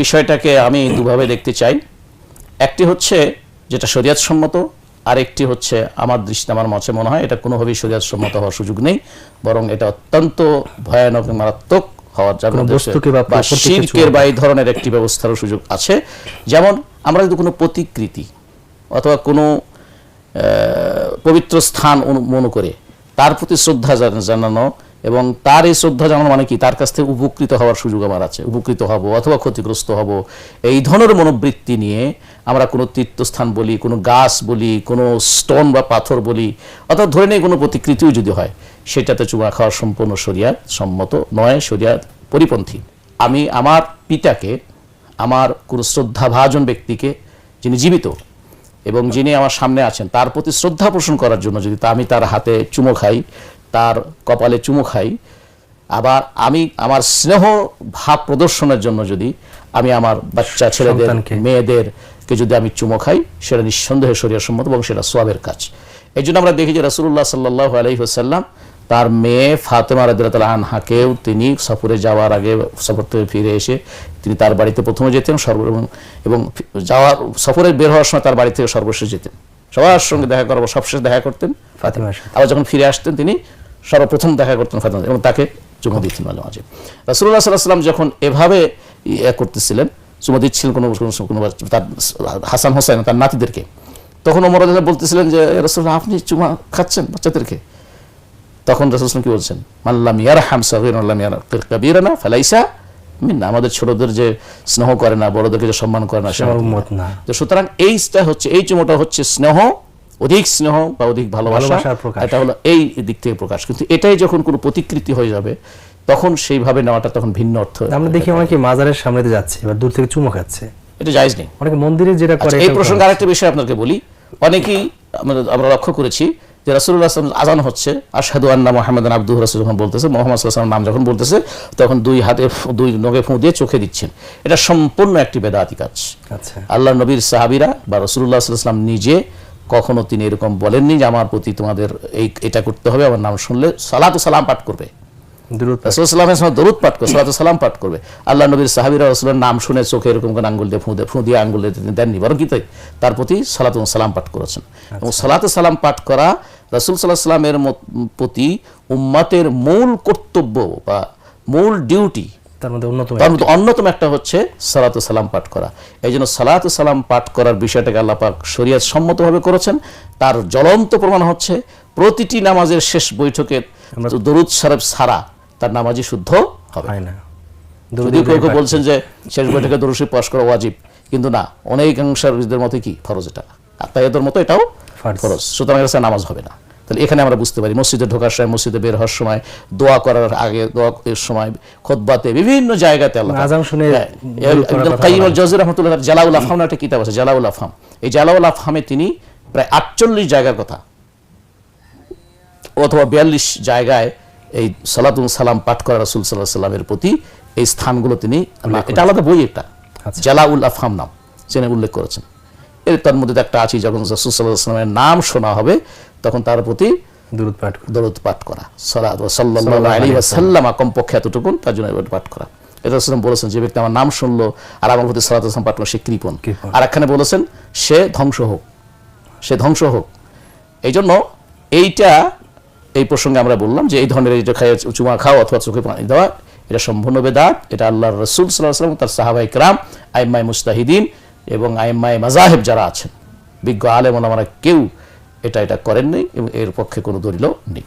বিষয়টাকে আমি দুভাবে দেখতে চাই। একটি হচ্ছে যেটা শরীয়ত সম্মত, আর একটি হচ্ছে আমার দৃষ্টিতে আমার মতে মনে হয় এটা কোনোভাবেই শরীয়ত সম্মত হওয়ার সুযোগ নেই, বরং এটা অত্যন্ত ভয়ানক মারাত্মক হওয়ার জন্য শিরকের বা এই ধরনের একটি ব্যবস্থার সুযোগ আছে। যেমন আমরা যদি কোনো প্রতিকৃতি অথবা কোনো পবিত্র স্থান মনে করে তার প্রতি শ্রদ্ধা জানানো, এবং তার এই শ্রদ্ধা জানানো মানে কি, তার কাছ থেকে উপকৃত হওয়ার সুযোগ আমার আছে, উপকৃত হব অথবা ক্ষতিগ্রস্ত হব, এই ধরনের মনোবৃত্তি নিয়ে আমরা কোনো তীর্থস্থান বলি, কোনো গাছ বলি, কোনো স্টোন বা পাথর বলি, অথবা ধরে নিয়ে কোনো প্রতিকৃতিও যদি হয়, সেটাতে চুমা খাওয়া সম্পূর্ণ শরিয়াত সম্মত নয়, শরিয়াত পরিপন্থী। আমি আমার পিতাকে, আমার কোনো শ্রদ্ধাভাজন ব্যক্তিকে যিনি জীবিত এবং যিনি আমার সামনে আছেন, তার প্রতি শ্রদ্ধা পোষণ করার জন্য যদি আমি তার হাতে চুমো খাই, তার কপালে চুমো খাই, আবার আমি আমার স্নেহ ভাব প্রদর্শনের জন্য যদি আমি আমার বাচ্চা ছেলেদের মেয়েদেরকে যদি আমি চুমো খাই, সেটা নিঃসন্দেহে শরীয়ত সম্মত এবং সেটা সওয়াবের কাজ। এই জন্য আমরা দেখি যে রাসূলুল্লাহ সাল্লাল্লাহু আলাইহি ওয়াসাল্লাম তার মেয়ে ফাতেমা রাদিয়াল্লাহু আনহাকেও তিনি সফরে যাওয়ার আগে, সফর থেকে ফিরে এসে তিনি তার বাড়িতে প্রথমে যেতেন এবং যাওয়ার সফরে বের হওয়ার সময় তার বাড়ি থেকে সর্বশেষ যেতেন, সবার সঙ্গে দেখা করার সবশেষ দেখা করতেন ফাতেমার সাথে। আবার যখন ফিরে আসতেন তিনি সর্বপ্রথম দেখা করতেন ফাতেমা এবং তাকে চুমা দিতেন মাঝে মাঝে। রাসূলুল্লাহ সাল্লাল্লাহু আলাইহি ওয়াসাল্লাম যখন এভাবে করতেছিলেন, চুমা দিচ্ছিলেন কোনো তার হাসান হোসেন তার নাতিদেরকে, তখন ওমর রাদিয়াল্লাহু বলতেছিলেন যে রাসূলুল্লাহ আপনি চুমা খাচ্ছেন বাচ্চাদেরকে। তখন রাসূল কি বলছেন, মাল্লাম ইয়ারহাম সাগীরানা লাম ইয়ারকির কাবীরানা ফালাইসা মিন্না, আমাদের ছোটদের যে স্নেহ করে না, বড়দেরকে যে সম্মান করে না, সে উম্মত না। তো সুতরাং এইটা হচ্ছে, এই চুমোটা হচ্ছে স্নেহ, অধিক স্নেহ বা অধিক ভালোবাসা, এটা হলো এই দিক থেকে প্রকাশ। কিন্তু এটাই যখন কোনো প্রতিকৃতি হয়ে যাবে, তখন সেইভাবে নেওয়াটা তখন ভিন্ন অর্থ। আমরা দেখি অনেকে মাজারের সামনে দিয়ে যাচ্ছে, এবার দূর থেকে চুমো খাচ্ছে, এটা জায়েজ নেই। অনেকে মন্দিরে যেটা করে। এই প্রসঙ্গে আরেকটা বিষয় আপনাকে বলি, অনেকেই আমরা লক্ষ্য করেছি যে রাসূলুল্লাহ সাল্লাল্লাহু আলাইহি ওয়াসাল্লাম আযান হচ্ছে, আশহাদু আন্না মুহাম্মাদান আবদুহু রাসূলুহু যখন বলতেছে, মুহাম্মদ সাল্লাল্লাহু আলাইহি ওয়াসাল্লাম নাম যখন বলতেছে, তখন দুই হাতে দুই নখে ফুঁ দিয়ে চোখে দিচ্ছেন। এটা সম্পূর্ণ একটি বেদাতি কাজ। আচ্ছা, আল্লাহর নবীর সাহাবীরা বা রাসূলুল্লাহ সাল্লাল্লাহু আলাইহি ওয়াসাল্লাম নিজে কখনো তিনি এরকম বলেননি যে আমার প্রতি তোমাদের এটা করতে হবে, আমার নাম শুনলে সালাতু সালাম পাঠ করবে, রাসূলুল্লাহ সাল্লাল্লাহু আলাইহি ওয়াসাল্লাম দরুদ পাঠ করবে, সালাতু সালাম পাঠ করবে। আল্লাহর নবীর সাহাবীরা রাসূলের নাম শুনে চোখে এরকম করে আঙ্গুল দিয়ে ফুঁ দিয়ে আঙ্গুল দিয়ে দেননি, বরং কি তার প্রতি সালাতু সালাম পাঠ করেছেন। এবং সালাতু সালাম পাঠ করা রাসূল সাল্লাল্লাহু আলাইহি ওয়াসাল্লামের প্রতি উম্মতের মূল কর্তব্য বা মূল ডিউটি, তার মধ্যে অন্যতম একটা হচ্ছে সালাতু সালাম পাঠ করা। এই জন্য সালাতু সালাম পাঠ করার বিষয়টাকে আল্লাহ পাক শরীয়ত সম্মতভাবে করেছেন। তার জ্বলন্ত প্রমাণ হচ্ছে প্রতিটি নামাজের শেষ বৈঠকে দরুদ শরীফ ছাড়া তার নামাজই শুদ্ধ হবে না। যদিও কেউ কেউ বলছেন যে শেষ বৈঠকে দরুদ শরীফ পাঠ করা ওয়াজিব, কিন্তু না, অনেকাংশের মতে কি ফরজ, এটা আত্মায়াতের মতো এটাও ফরজ, সুতরাং এটা নামাজ হবে না। তাহলে এখানে আমরা বুঝতে পারি মসজিদে ঢোকার সময়, মসজিদে বের হওয়ার সময়, দোয়া করার আগে, দোয়ার সময়, খুতবাতে, বিভিন্ন জায়গাতে আল্লাহ আযান শুনে কাইয়্যিম আল জাওযী রাহমাতুল্লাহ জালাউল আফহাম একটা কিতাব আছে, জালাউল আফহাম। এই জালাউল আফহামে তিনি প্রায় 48 জায়গার কথা অথবা 42 জায়গায় এই সালাতু সালাম পাঠ করা রাসূল সাল্লাল্লাহু আলাইহি ওয়াসাল্লামের প্রতি এই স্থানগুলো তিনি, এটা আলাদা বই, একটা জালাউল আফহাম নাম জেনে উল্লেখ করেছেন। এর তার মধ্যে একটা আছে, যখন রাসূল সাল্লাল্লাহু আলাইহি ওয়াসাল্লামের নাম শোনা হবে তখন তার প্রতি দরুদ পাঠ করা, সাল্লাল্লাহু আলাইহি ওয়াসাল্লাম কমপক্ষে এতটুকু তার জন্য পাঠ করা। এটা রাসূল বলেছেন যে ব্যক্তি আমার নাম শুনলো আর আমার প্রতি সালাতু সালাম পাঠ করলো সে কৃপণ। আর একখানে বলেছেন সে ধ্বংস হোক, সে ধ্বংস হোক। এই জন্য এইটা, এই প্রসঙ্গে আমরা বললাম যে এই ধরনের চুমা খাওয়া অথবা চোখে পানি দেওয়া এটা সম্পূর্ণ বেদাত। এটা আল্লাহর রাসূল সাল্লাল্লাহু আলাইহি ওয়াসাল্লাম, তার সাহাবায়ে কেরাম, আইম্মায়ে মুজতাহিদিন এবং আইম্মায়ে মাযাহিব যারা আছেন, বিজ্ঞ আলেম ওলামারা কেউ এটা করেননি এবং এর পক্ষে কোনো দলিলও নেই।